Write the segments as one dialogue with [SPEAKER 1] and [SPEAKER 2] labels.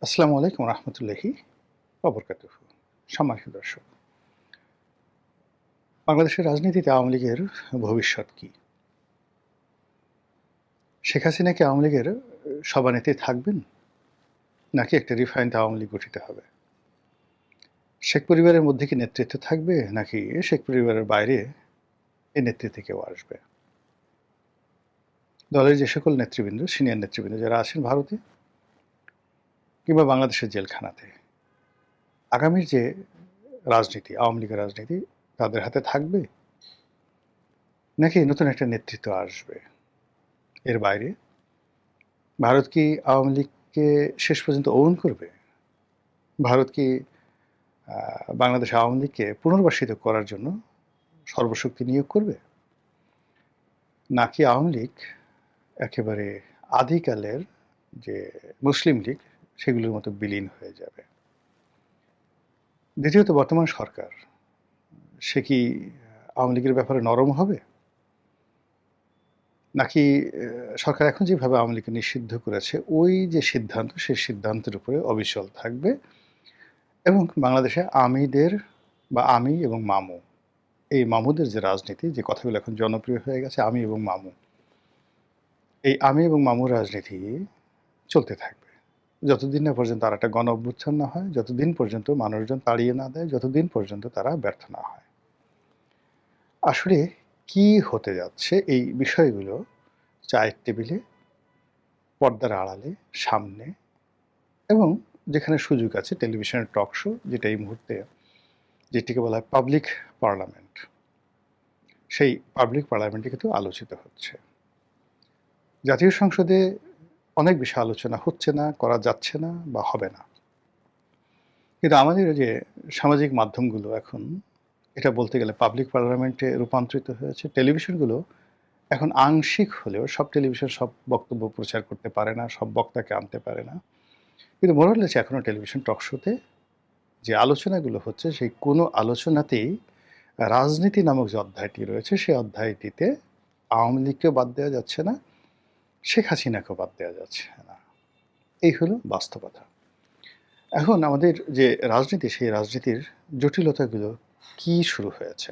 [SPEAKER 1] আসসালামু আলাইকুম রহমতুল্লাহি ওবরকাতুহু। সম্মানিত দর্শক, বাংলাদেশের রাজনীতিতে আওয়ামী লীগের ভবিষ্যৎ কি? শেখ হাসিনা কি আওয়ামী লীগের সভানেত্রী থাকবেন, নাকি একটা রিফাইন্ড আওয়ামী লীগ গঠিত হবে? শেখ পরিবারের মধ্যে কি নেতৃত্ব থাকবে, নাকি শেখ পরিবারের বাইরে এই নেতৃত্বে কেউ আসবে? দলের যে সকল নেতৃবৃন্দ, সিনিয়র নেতৃবৃন্দ যারা আছেন ভারতে কিংবা বাংলাদেশের জেলখানাতে, আগামীর যে রাজনীতি, আওয়ামী লীগের রাজনীতি তাদের হাতে থাকবে, নাকি নতুন একটা নেতৃত্ব আসবে? এর বাইরে ভারত কি আওয়ামী লীগকে শেষ পর্যন্ত ওন করবে? ভারত কি বাংলাদেশ আওয়ামী লীগকে পুনর্বাসিত করার জন্য সর্বশক্তি নিয়োগ করবে, নাকি আওয়ামী লীগ একেবারে আদিকালের যে মুসলিম লীগ সেগুলোর মতো বিলীন হয়ে যাবে? দ্বিতীয়ত, বর্তমান সরকার সে কি আওয়ামী লীগের ব্যাপারে নরম হবে, নাকি সরকার এখন যেভাবে আওয়ামী লীগকে নিষিদ্ধ করেছে ওই যে সিদ্ধান্ত, সেই সিদ্ধান্তের উপরে অবিচল থাকবে এবং বাংলাদেশে আমিদের বা আমি এবং মামু, এই মামুদের যে রাজনীতি, যে কথাগুলো এখন জনপ্রিয় হয়ে গেছে, আমি এবং মামু, এই আমি এবং মামুর রাজনীতি চলতে থাকবে যতদিন না পর্যন্ত আর একটা গণ অভ্যুত্থান না হয়, যতদিন পর্যন্ত মানুষজন তাড়িয়ে না দেয়, যতদিন পর্যন্ত তারা ব্যর্থ না হয়। আসলে কি হতে যাচ্ছে এই বিষয়গুলো চায়ের টেবিলে, পর্দার আড়ালে, সামনে এবং যেখানে সুযোগ আছে টেলিভিশনের টক শো, যেটা এই মুহূর্তে যেটিকে বলা হয় পাবলিক পার্লামেন্ট, সেই পাবলিক পার্লামেন্টে কিন্তু আলোচিত হচ্ছে। জাতীয় সংসদে অনেক বিষয় আলোচনা হচ্ছে না, করা যাচ্ছে না বা হবে না, কিন্তু আমাদের যে সামাজিক মাধ্যমগুলো এখন এটা বলতে গেলে পাবলিক পার্লামেন্টে রূপান্তরিত হয়েছে। টেলিভিশনগুলো এখন আংশিক হলেও, সব টেলিভিশন সব বক্তব্য প্রচার করতে পারে না, সব বক্তাকে আনতে পারে না, কিন্তু মোরালেস এখনও টেলিভিশন টক শোতে যে আলোচনাগুলো হচ্ছে সেই কোনো আলোচনাতেই রাজনীতি নামক যে অধ্যায়টি রয়েছে সেই অধ্যায়টিতে আওয়ামী লীগকেও বাদ দেওয়া যাচ্ছে না, শেখ হাসিনাকেও বাদ দেওয়া যাচ্ছে না। এই হলো বাস্তবতা। এখন আমাদের যে রাজনীতি, সেই রাজনীতির জটিলতাগুলো কি শুরু হয়েছে?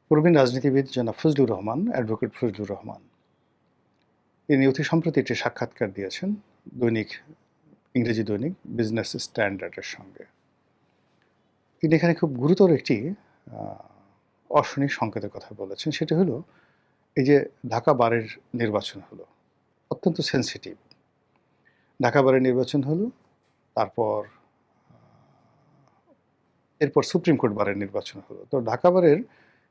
[SPEAKER 1] প্রবীণ রাজনীতিবিদ জনাব ফজলুর রহমান, অ্যাডভোকেট ফজলুর রহমান, তিনি অতি সম্প্রতি একটি সাক্ষাৎকার দিয়েছেন দৈনিক, ইংরেজি দৈনিক বিজনেস স্ট্যান্ডার্ডের সঙ্গে। তিনি এখানে খুব গুরুতর একটি অশনি সংকেতের কথা বলেছেন। সেটা হলো এই যে ঢাকা বারের নির্বাচন হলো, অত্যন্ত সেন্সিটিভ। ঢাকা বারের নির্বাচন হলো, তারপর এরপর সুপ্রিম কোর্ট বারের নির্বাচন হলো। তো ঢাকা বারের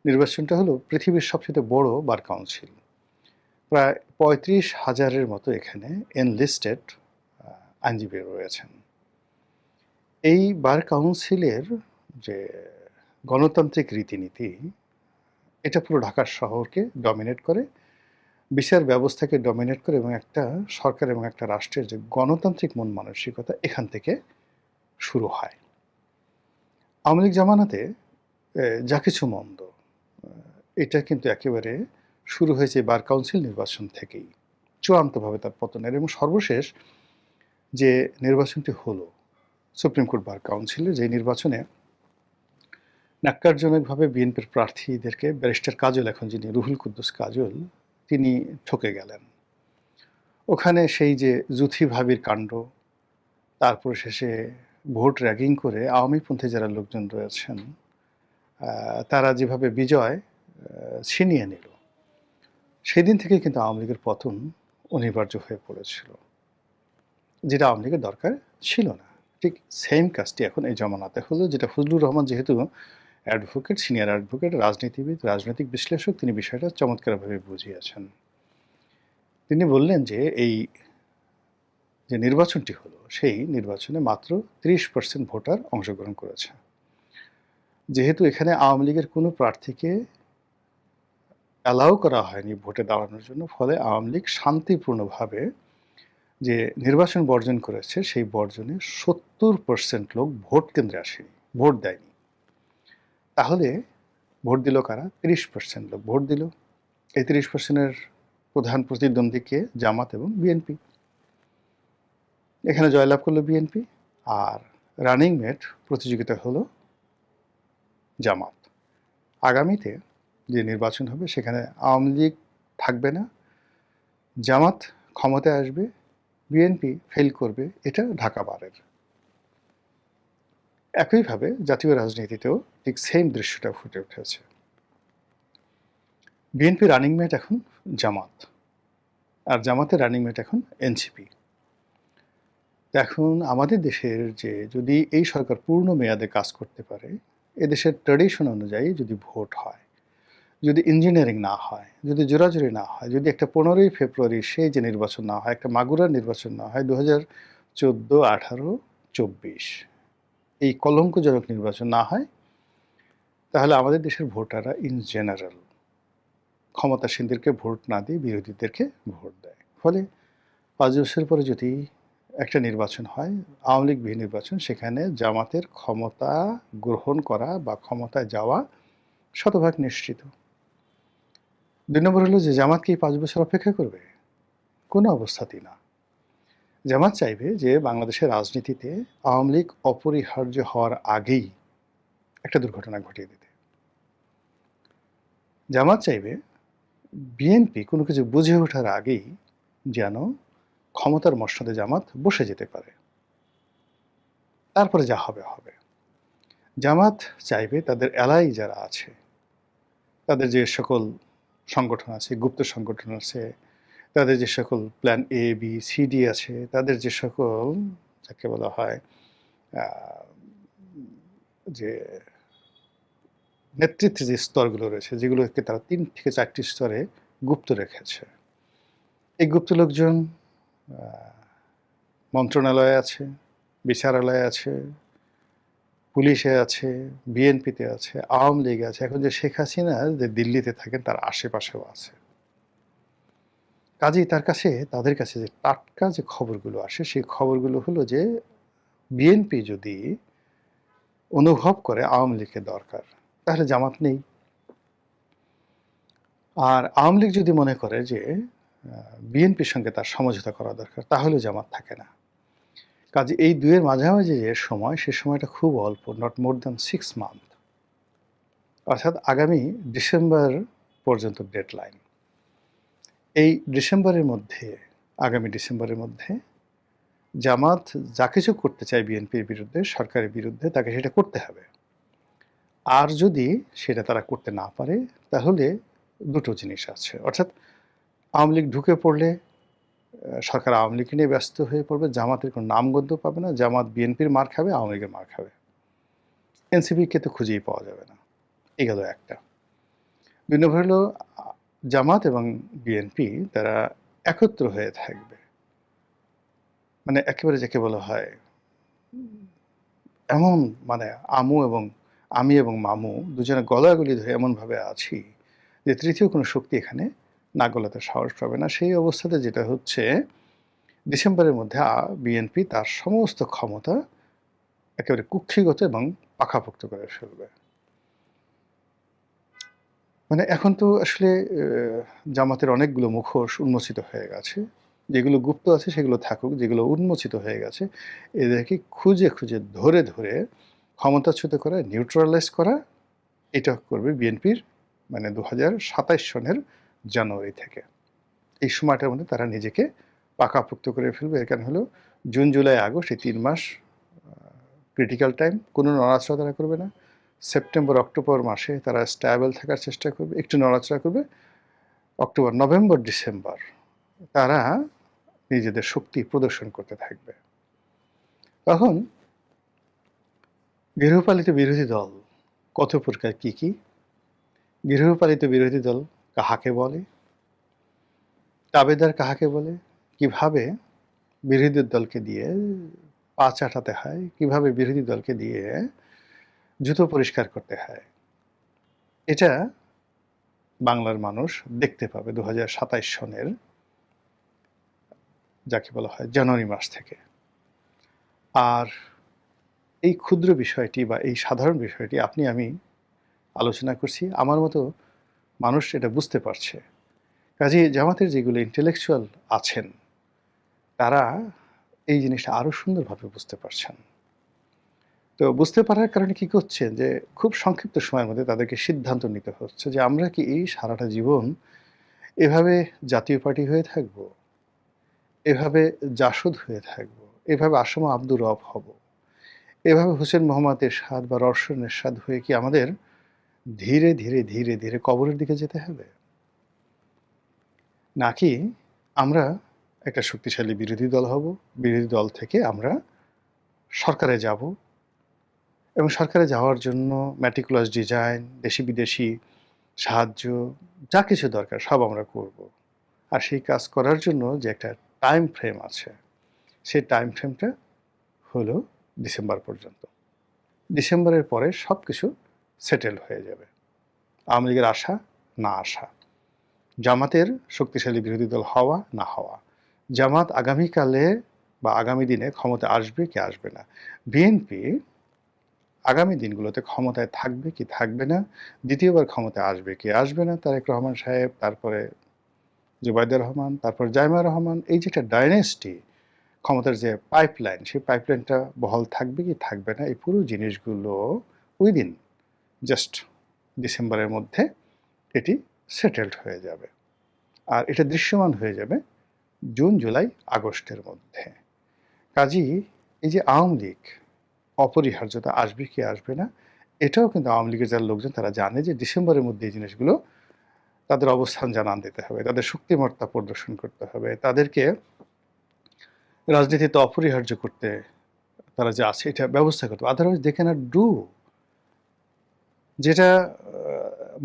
[SPEAKER 1] নির্বাচনটা হলো পৃথিবীর সবচেয়ে বড় বার কাউন্সিল। প্রায় ৩৫,০০০-এর মতো এখানে এনলিস্টেড আইনজীবী রয়েছেন। এই বার কাউন্সিলের যে গণতান্ত্রিক রীতিনীতি, এটা পুরো ঢাকা শহরকে ডমিনেট করে, বিচার ব্যবস্থাকে ডমিনেট করে, এবং একটা সরকার এবং একটা রাষ্ট্রের যে গণতান্ত্রিক মন মানসিকতা এখান থেকে শুরু হয়। আওয়ামী লীগ জামানাতে যা কিছু মন্দ, এটা কিন্তু একেবারে শুরু হয়েছে বার কাউন্সিল নির্বাচন থেকেই, চূড়ান্তভাবে তার পতনের। এবং সর্বশেষ যে নির্বাচনটি হলো সুপ্রিম কোর্ট বার কাউন্সিলের, যে নির্বাচনে ন্যাক্কারজনকভাবে বিএনপির প্রার্থীদেরকে ব্যারিস্টার কাজল, এখন যিনি রুহুল কুদ্দুস কাজল, তিনি ঠকে গেলেন। ওখানে সেই যে জুথি ভাবির কাণ্ড, তারপর শেষে ভোট র্যাগিং করে আওয়ামীপন্থী যারা লোকজন রয়েছেন তারা যেভাবে বিজয় ছিনিয়ে নিল, সেদিন থেকে কিন্তু আওয়ামী লীগের পতন অনিবার্য হয়ে পড়েছিল, যেটা আওয়ামী লীগের দরকার ছিল না। ঠিক সেম কাজটি এখন এই জমানাতে হলো, যেটা ফজলুর রহমান যেহেতু অ্যাডভোকেট, সিনিয়র অ্যাডভোকেট, রাজনীতিবিদ, রাজনৈতিক বিশ্লেষক, তিনি বিষয়টা চমৎকারভাবে বুঝিয়েছেন। তিনি বললেন যে এই যে নির্বাচনটি হলো, সেই নির্বাচনে মাত্র ৩০% ভোটার অংশগ্রহণ করেছে। যেহেতু এখানে আওয়ামী লীগের কোনো প্রার্থীকে অ্যালাউ করা হয়নি ভোটে দাঁড়ানোর জন্য, ফলে আওয়ামী লীগ শান্তিপূর্ণভাবে যে নির্বাচন বর্জন করেছে, সেই বর্জনে ৭০% লোক ভোট কেন্দ্রে আসেনি, ভোট দেয়নি। তাহলে ভোট দিল কারা? ৩০% লোক ভোট দিল। এই ৩০%-এর প্রধান প্রতিদ্বন্দ্বীকে জামাত এবং বিএনপি। এখানে জয়লাভ করলো বিএনপি, আর রানিং মেট প্রতিযোগিতা হলো জামাত। আগামীতে যে নির্বাচন হবে সেখানে আওয়ামী লীগ থাকবে না, জামাত ক্ষমতায় আসবে, বিএনপি ফেল করবে, এটা ঢাকা বারের। একইভাবে জাতীয় রাজনীতিতেও ঠিক সেম দৃশ্যটা ফুটে উঠেছে। বিএনপি রানিং মেট এখন জামাত, আর জামাতের রানিং মেট এখন এনসিপি। এখন আমাদের দেশের যে যদি এই সরকার পূর্ণ মেয়াদে কাজ করতে পারে, এদেশের ট্র্যাডিশন অনুযায়ী যদি ভোট হয়, যদি ইঞ্জিনিয়ারিং না হয়, যদি জোরাজুরি না হয়, যদি একটা 15ই ফেব্রুয়ারি সেই যে নির্বাচন না হয়, একটা মাগুরার নির্বাচন না হয়, 2014, 18, 24 এই কলঙ্কজনক নির্বাচন না হয়, তাহলে আমাদের দেশের ভোটাররা ইন জেনারেল ক্ষমতাসীনদেরকে ভোট না দিয়ে বিরোধীদেরকে ভোট দেয়। ফলে 5 বছর পরে যদি একটা নির্বাচন হয়, আওয়ামী লীগ বিহীন নির্বাচন, সেখানে জামাতের ক্ষমতা গ্রহণ করা বা ক্ষমতায় যাওয়া শতভাগ নিশ্চিত। 2 নম্বর হলো যে জামাত কি 5 বছর অপেক্ষা করবে? কোনো অবস্থাতেই না। জামাত চাইবে যে বাংলাদেশের রাজনীতিতে আওয়ামী লীগ অপরিহার্য হওয়ার আগেই একটা দুর্ঘটনা ঘটিয়ে দিতে। জামাত চাইবে বিএনপি কোনো কিছু বুঝে ওঠার আগেই যেন ক্ষমতার মসনদে জামাত বসে যেতে পারে, তারপরে যা হবে হবে। জামাত চাইবে তাদের এলাই যারা আছে, তাদের যে সকল সংগঠন আছে, গুপ্ত সংগঠন আছে, তাদের যে সকল plan A B C D আছে, তাদের যে সকল যাকে বলা হয় যে নেতৃত্বের যে স্তরগুলো রয়েছে, যেগুলোকে তারা 3 থেকে 4টি স্তরে গুপ্ত রেখেছে, এই গুপ্ত লোকজন মন্ত্রণালয়ে আছে, বিচারালয়ে আছে, পুলিশে আছে, বিএনপিতে আছে, আওয়ামী লীগে আছে, এখন যে শেখ হাসিনা যে দিল্লিতে থাকেন তার আশেপাশেও আছে। কাজেই তাদের কাছে যে টাটকা যে খবরগুলো আসে, সেই খবরগুলো হলো যে বিএনপি যদি অনুভব করে আওয়ামী লীগের দরকার, তাহলে জামাত নেই। আর আওয়ামী লীগ যদি মনে করে যে বিএনপির সঙ্গে তার সমঝোতা করা দরকার, তাহলে জামাত থাকে না। কাজে এই দুয়ের মাঝামাঝি যে সময়, সে সময়টা খুব অল্প, নট মোর দ্যান 6 মান্থ, অর্থাৎ আগামী ডিসেম্বর পর্যন্ত ডেডলাইন। এই ডিসেম্বরের মধ্যে, আগামী ডিসেম্বরের মধ্যে জামাত যা কিছু করতে চায় বিএনপির বিরুদ্ধে, সরকারের বিরুদ্ধে, তাকে সেটা করতে হবে। আর যদি সেটা তারা করতে না পারে, তাহলে দুটো জিনিস আছে, অর্থাৎ আওয়ামী লীগ ঢুকে পড়লে সরকার আওয়ামী লীগকে নিয়ে ব্যস্ত হয়ে পড়বে, জামাতের কোনো নামগন্ধ পাবে না, জামাত বিএনপির মার খাবে, আওয়ামী লীগের মার খাবে, এনসিপিকে তো খুঁজেই পাওয়া যাবে না। এই গেল একটা। 2 নম্বর হলো জামাত এবং বিএনপি তারা একত্র হয়ে থাকবে, মানে একেবারে যাকে বলা হয় এমন, মানে আমি এবং মামু দুজনে গলাগলি ধরে এমনভাবে আছি যে তৃতীয় কোনো শক্তি এখানে না গলাতে সাহস পাবে না। সেই অবস্থাতে যেটা হচ্ছে, ডিসেম্বরের মধ্যে বিএনপি তার সমস্ত ক্ষমতা একেবারে কুক্ষিগত এবং পাকাপোক্ত করে ফেলবে। মানে এখন তো আসলে জামাতের অনেকগুলো মুখোশ উন্মোচিত হয়ে গেছে। যেগুলো গুপ্ত আছে সেগুলো থাকুক, যেগুলো উন্মোচিত হয়ে গেছে এদেরকে খুঁজে খুঁজে ধরে ধরে ক্ষমতাচ্যুত করা, নিউট্রালাইজ করা, এটা করবে বিএনপির, মানে 2027 সনের জানুয়ারি থেকে। এই সময়টার মধ্যে তারা নিজেকে পাকাপোক্ত করে ফেলবে। এর কারণ হলো জুন, জুলাই, আগস্ট এই 3 মাস ক্রিটিক্যাল টাইম, কোনো নড়াচড়া তারা করবে না। সেপ্টেম্বর, অক্টোবর মাসে তারা স্ট্যাবল থাকার চেষ্টা করবে, একটু নড়াচড়া করবে। অক্টোবর, নভেম্বর, ডিসেম্বর তারা নিজেদের শক্তি প্রদর্শন করতে থাকবে। তখন গৃহপালিত বিরোধী দল কত প্রকার, কি কি? গৃহপালিত বিরোধী দল কাহাকে বলে, তাবেদার কাহাকে বলে, কিভাবে বিরোধী দলকে দিয়ে পা চাটাতে হয়, কিভাবে বিরোধী দলকে দিয়ে জুতো পরিষ্কার করতে হয়, এটা বাংলার মানুষ দেখতে পাবে 2027 সনের যাকে বলা হয় জানুয়ারি মাস থেকে। আর এই ক্ষুদ্র বিষয়টি বা এই সাধারণ বিষয়টি আপনি আমি আলোচনা করছি, আমার মতো মানুষ এটা বুঝতে পারছে। কাজেই জামাতের যেগুলো ইন্টেলেকচুয়াল আছেন, তারা এই জিনিসটা আরও সুন্দরভাবে বুঝতে পারছেন। তো বুঝতে পারার কারণে কি করছেন যে খুব সংক্ষিপ্ত সময়ের মধ্যে তাদেরকে সিদ্ধান্ত নিতে হচ্ছে যে আমরা কি এই সারাটা জীবন এভাবে জাতীয় পার্টি হয়ে থাকব? এভাবে জাসদ হয়ে থাকব? এভাবে আসম আব্দুর রব হব? এভাবে হোসেন মোহাম্মদ এরশাদ বা রওশন এরশাদ হয়ে কি আমাদের ধীরে, ধীরে, ধীরে, ধীরে কবরের দিকে যেতে হবে? নাকি আমরা একটা শক্তিশালী বিরোধী দল হব, বিরোধী দল থেকে আমরা সরকারে যাব এবং সরকারে যাওয়ার জন্য meticulous ডিজাইন, দেশি-বিদেশি সাহায্য, যা কিছু দরকার সব আমরা করব। আর সেই কাজ করার জন্য যে একটা টাইম ফ্রেম আছে, সেই টাইম ফ্রেমটা হলো ডিসেম্বর পর্যন্ত। ডিসেম্বরের পরে সবকিছু সেটেল হয়ে যাবে। আওয়ামী লীগের আসা, না আসা, জামাতের শক্তিশালী বিরোধী দল হওয়া, না হওয়া, জামাত আগামীকালে বা আগামী দিনে ক্ষমতায় আসবে কি আসবে না, বিএনপি আগামী দিনগুলোতে ক্ষমতায় থাকবে কি থাকবে না, দ্বিতীয়বার ক্ষমতায় আসবে কি আসবে না, তারেক রহমান সাহেব, তারপরে জুবাইদুর রহমান, তারপর জাইমা রহমান, এই যে একটা ডাইনেস্টি, ক্ষমতার যে পাইপলাইন, সেই পাইপলাইনটা বহাল থাকবে কি থাকবে না, এই পুরো জিনিসগুলো উইদিন জাস্ট ডিসেম্বরের মধ্যে এটি সেটেলড হয়ে যাবে। আর এটা দৃশ্যমান হয়ে যাবে জুন, জুলাই, আগস্টের মধ্যে। কাজেই এই যে আওয়ামী লীগ অপরিহার্যতা আসবে কি আসবে না, এটাও কিন্তু আওয়ামী লীগের যারা লোকজন তারা জানে যে ডিসেম্বরের মধ্যে এই জিনিসগুলো তাদের অবস্থান জানান দিতে হবে, তাদের শক্তিমত্তা প্রদর্শন করতে হবে, তাদেরকে রাজনীতিতে অপরিহার্য করতে তারা যে আছে এটা ব্যবস্থা করতে হবে। আদারওয়াইজ দে ক্যানট ডু যেটা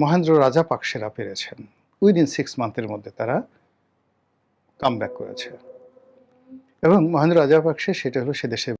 [SPEAKER 1] মহেন্দ্র রাজাপাকসেরা পেরেছেন। উইদিন 6 মান্থের মধ্যে তারা কামব্যাক করেছে এবং মহেন্দ্র রাজাপাকসে সেটা হলো সে দেশে